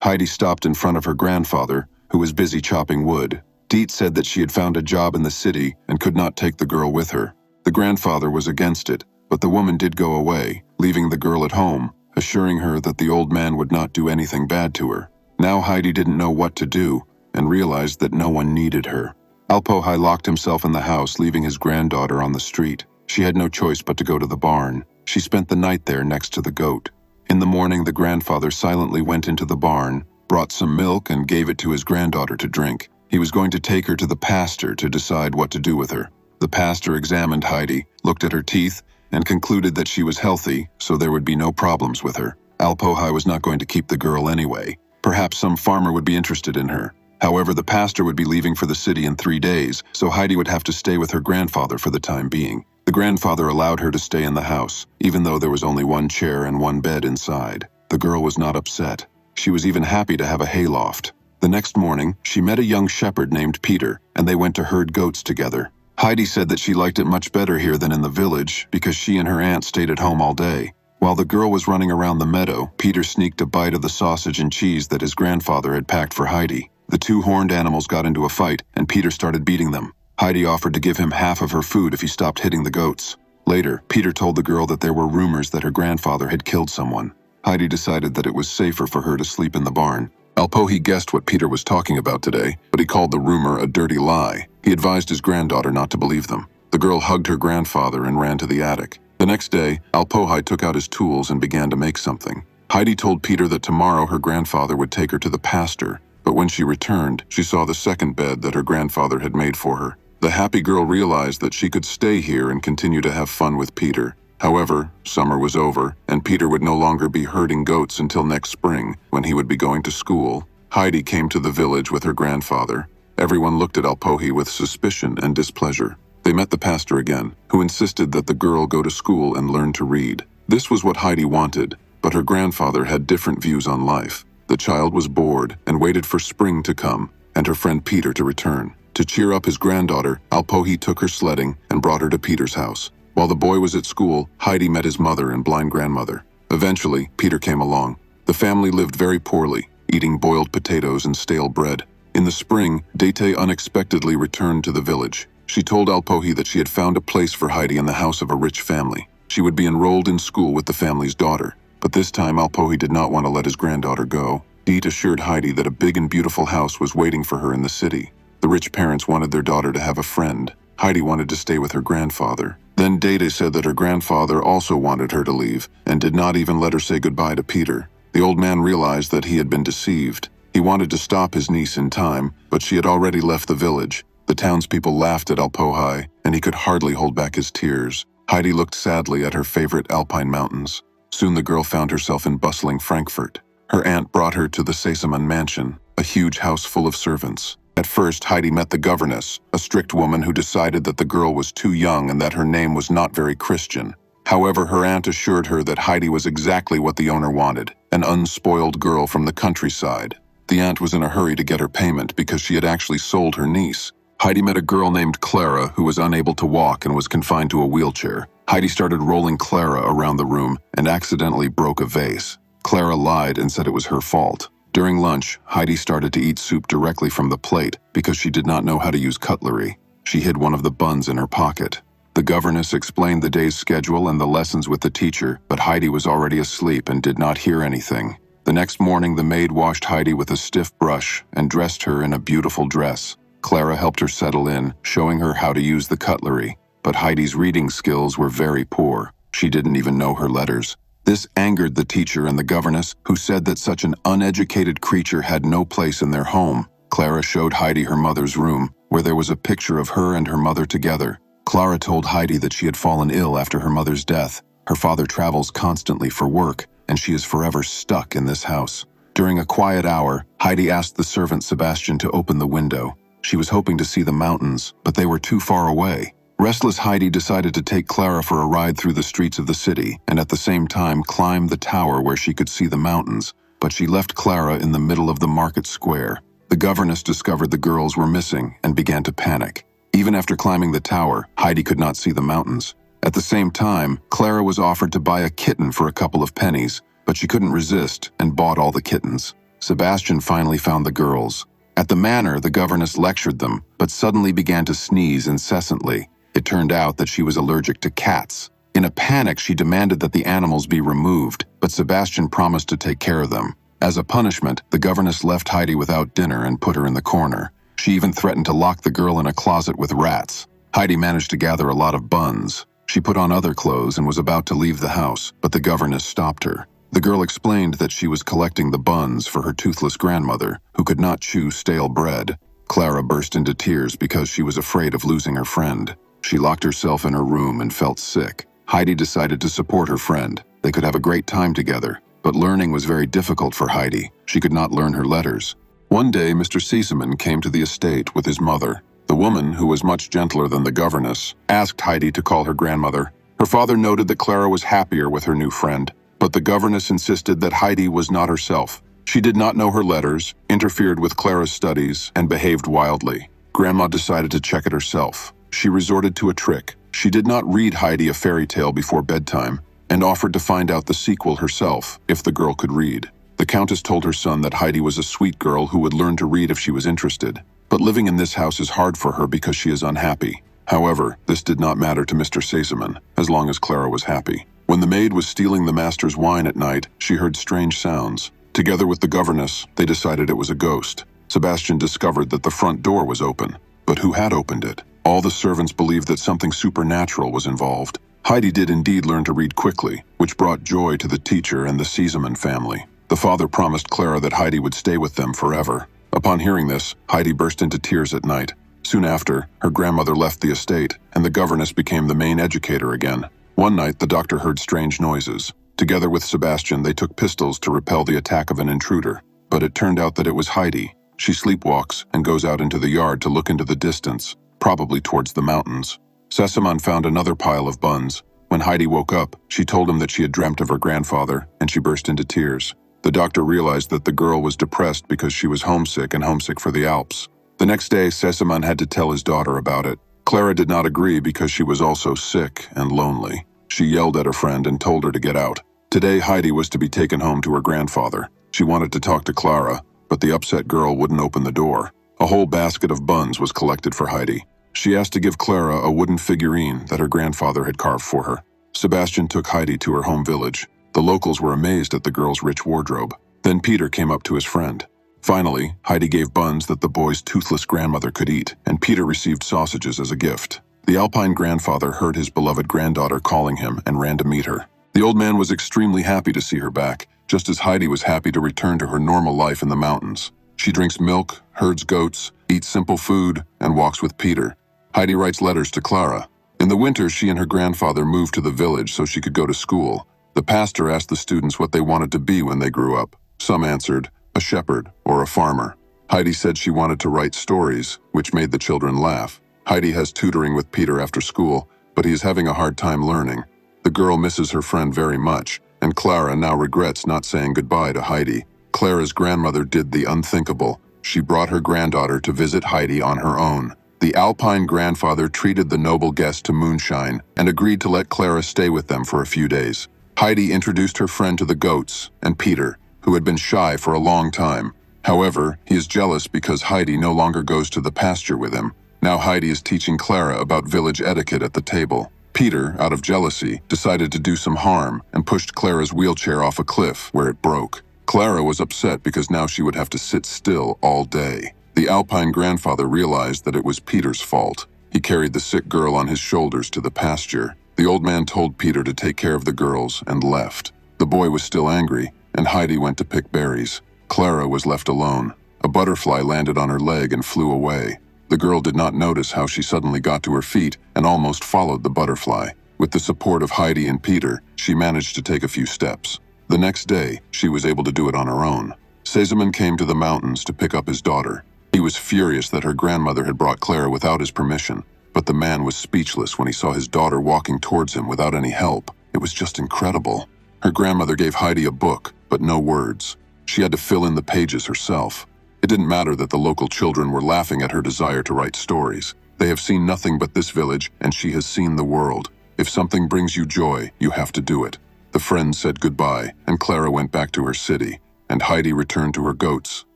Heidi stopped in front of her grandfather, who was busy chopping wood. Diet said that she had found a job in the city and could not take the girl with her. The grandfather was against it, but the woman did go away, leaving the girl at home, assuring her that the old man would not do anything bad to her. Now Heidi didn't know what to do and realized that no one needed her. OLEJA locked himself in the house, leaving his granddaughter on the street. She had no choice but to go to the barn. She spent the night there next to the goat. In the morning, the grandfather silently went into the barn, brought some milk and gave it to his granddaughter to drink. He was going to take her to the pastor to decide what to do with her. The pastor examined Heidi, looked at her teeth, and concluded that she was healthy, so there would be no problems with her. OLEJA was not going to keep the girl anyway. Perhaps some farmer would be interested in her. However, the pastor would be leaving for the city in 3 days, so Heidi would have to stay with her grandfather for the time being. The grandfather allowed her to stay in the house, even though there was only 1 chair and 1 bed inside. The girl was not upset. She was even happy to have a hayloft. The next morning, she met a young shepherd named Peter, and they went to herd goats together. Heidi said that she liked it much better here than in the village because she and her aunt stayed at home all day. While the girl was running around the meadow, Peter sneaked a bite of the sausage and cheese that his grandfather had packed for Heidi. The 2 horned animals got into a fight, and Peter started beating them. Heidi offered to give him half of her food if he stopped hitting the goats. Later, Peter told the girl that there were rumors that her grandfather had killed someone. Heidi decided that it was safer for her to sleep in the barn. OLEJA guessed what Peter was talking about today, but he called the rumor a dirty lie. He advised his granddaughter not to believe them. The girl hugged her grandfather and ran to the attic. The next day, OLEJA took out his tools and began to make something. Heidi told Peter that tomorrow her grandfather would take her to the pastor, but when she returned, she saw the second bed that her grandfather had made for her. The happy girl realized that she could stay here and continue to have fun with Peter. However, summer was over, and Peter would no longer be herding goats until next spring, when he would be going to school. Heidi came to the village with her grandfather. Everyone looked at OLEJA with suspicion and displeasure. They met the pastor again, who insisted that the girl go to school and learn to read. This was what Heidi wanted, but her grandfather had different views on life. The child was bored and waited for spring to come, and her friend Peter to return. To cheer up his granddaughter, OLEJA took her sledding and brought her to Peter's house. While the boy was at school, Heidi met his mother and blind grandmother. Eventually, Peter came along. The family lived very poorly, eating boiled potatoes and stale bread. In the spring, Dete unexpectedly returned to the village. She told OLEJA that she had found a place for Heidi in the house of a rich family. She would be enrolled in school with the family's daughter. But this time, OLEJA did not want to let his granddaughter go. Dete assured Heidi that a big and beautiful house was waiting for her in the city. The rich parents wanted their daughter to have a friend. Heidi wanted to stay with her grandfather. Then Dete said that her grandfather also wanted her to leave and did not even let her say goodbye to Peter. The old man realized that he had been deceived. He wanted to stop his niece in time, but she had already left the village. The townspeople laughed at OLEJA, and he could hardly hold back his tears. Heidi looked sadly at her favorite alpine mountains. Soon the girl found herself in bustling Frankfurt. Her aunt brought her to the Sesemann mansion, a huge house full of servants. At first, Heidi met the governess, a strict woman who decided that the girl was too young and that her name was not very Christian. However, her aunt assured her that Heidi was exactly what the owner wanted, an unspoiled girl from the countryside. The aunt was in a hurry to get her payment because she had actually sold her niece. Heidi met a girl named Clara who was unable to walk and was confined to a wheelchair. Heidi started rolling Clara around the room and accidentally broke a vase. Clara lied and said it was her fault. During lunch, Heidi started to eat soup directly from the plate because she did not know how to use cutlery. She hid one of the buns in her pocket. The governess explained the day's schedule and the lessons with the teacher, but Heidi was already asleep and did not hear anything. The next morning, the maid washed Heidi with a stiff brush and dressed her in a beautiful dress. Clara helped her settle in, showing her how to use the cutlery. But Heidi's reading skills were very poor. She didn't even know her letters. This angered the teacher and the governess, who said that such an uneducated creature had no place in their home. Clara showed Heidi her mother's room, where there was a picture of her and her mother together. Clara told Heidi that she had fallen ill after her mother's death. Her father travels constantly for work, and she is forever stuck in this house. During a quiet hour, Heidi asked the servant Sebastian to open the window. She was hoping to see the mountains, but they were too far away. Restless Heidi decided to take Clara for a ride through the streets of the city and at the same time climb the tower where she could see the mountains, but she left Clara in the middle of the market square. The governess discovered the girls were missing and began to panic. Even after climbing the tower, Heidi could not see the mountains. At the same time, Clara was offered to buy a kitten for a couple of pennies, but she couldn't resist and bought all the kittens. Sebastian finally found the girls. At the manor, the governess lectured them, but suddenly began to sneeze incessantly. It turned out that she was allergic to cats. In a panic, she demanded that the animals be removed, but Sebastian promised to take care of them. As a punishment, the governess left Heidi without dinner and put her in the corner. She even threatened to lock the girl in a closet with rats. Heidi managed to gather a lot of buns. She put on other clothes and was about to leave the house, but the governess stopped her. The girl explained that she was collecting the buns for her toothless grandmother, who could not chew stale bread. Clara burst into tears because she was afraid of losing her friend. She locked herself in her room and felt sick. Heidi decided to support her friend. They could have a great time together, but learning was very difficult for Heidi. She could not learn her letters. One day, Mr. Sesemann came to the estate with his mother. The woman, who was much gentler than the governess, asked Heidi to call her grandmother. Her father noted that Clara was happier with her new friend, but the governess insisted that Heidi was not herself. She did not know her letters, interfered with Clara's studies, and behaved wildly. Grandma decided to check it herself. She resorted to a trick. She did not read Heidi a fairy tale before bedtime, and offered to find out the sequel herself if the girl could read. The countess told her son that Heidi was a sweet girl who would learn to read if she was interested. But living in this house is hard for her because she is unhappy. However, this did not matter to Mr. Sesemann, as long as Clara was happy. When the maid was stealing the master's wine at night, she heard strange sounds. Together with the governess, they decided it was a ghost. Sebastian discovered that the front door was open. But who had opened it? All the servants believed that something supernatural was involved. Heidi did indeed learn to read quickly, which brought joy to the teacher and the Sesemann family. The father promised Clara that Heidi would stay with them forever. Upon hearing this, Heidi burst into tears at night. Soon after, her grandmother left the estate, and the governess became the main educator again. One night, the doctor heard strange noises. Together with Sebastian, they took pistols to repel the attack of an intruder. But it turned out that it was Heidi. She sleepwalks and goes out into the yard to look into the distance, probably towards the mountains. Sesemann found another pile of buns. When Heidi woke up, she told him that she had dreamt of her grandfather, and she burst into tears. The doctor realized that the girl was depressed because she was homesick and homesick for the Alps. The next day, Sesemann had to tell his daughter about it. Clara did not agree because she was also sick and lonely. She yelled at her friend and told her to get out. Today, Heidi was to be taken home to her grandfather. She wanted to talk to Clara, but the upset girl wouldn't open the door. A whole basket of buns was collected for Heidi. She asked to give Clara a wooden figurine that her grandfather had carved for her. Sebastian took Heidi to her home village. The locals were amazed at the girl's rich wardrobe. Then Peter came up to his friend. Finally, Heidi gave buns that the boy's toothless grandmother could eat, and Peter received sausages as a gift. The Alpine grandfather heard his beloved granddaughter calling him and ran to meet her. The old man was extremely happy to see her back, just as Heidi was happy to return to her normal life in the mountains. She drinks milk, herds goats, eats simple food, and walks with Peter. Heidi writes letters to Clara. In the winter, she and her grandfather moved to the village so she could go to school. The pastor asked the students what they wanted to be when they grew up. Some answered, a shepherd or a farmer. Heidi said she wanted to write stories, which made the children laugh. Heidi has tutoring with Peter after school, but he is having a hard time learning. The girl misses her friend very much, and Clara now regrets not saying goodbye to Heidi. Clara's grandmother did the unthinkable. She brought her granddaughter to visit Heidi on her own. The Alpine grandfather treated the noble guest to moonshine and agreed to let Clara stay with them for a few days. Heidi introduced her friend to the goats and Peter, who had been shy for a long time. However, he is jealous because Heidi no longer goes to the pasture with him. Now Heidi is teaching Clara about village etiquette at the table. Peter, out of jealousy, decided to do some harm and pushed Clara's wheelchair off a cliff where it broke. Clara was upset because now she would have to sit still all day. The Alpine grandfather realized that it was Peter's fault. He carried the sick girl on his shoulders to the pasture. The old man told Peter to take care of the girls and left. The boy was still angry, and Heidi went to pick berries. Clara was left alone. A butterfly landed on her leg and flew away. The girl did not notice how she suddenly got to her feet and almost followed the butterfly. With the support of Heidi and Peter, she managed to take a few steps. The next day, she was able to do it on her own. Sesemann came to the mountains to pick up his daughter. He was furious that her grandmother had brought Clara without his permission, but the man was speechless when he saw his daughter walking towards him without any help. It was just incredible. Her grandmother gave Heidi a book, but no words. She had to fill in the pages herself. It didn't matter that the local children were laughing at her desire to write stories. They have seen nothing but this village, and she has seen the world. If something brings you joy, you have to do it. The friends said goodbye, and Clara went back to her city. and Heidi returned to her goats,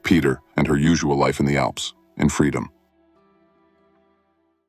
Peter, and her usual life in the Alps, in freedom.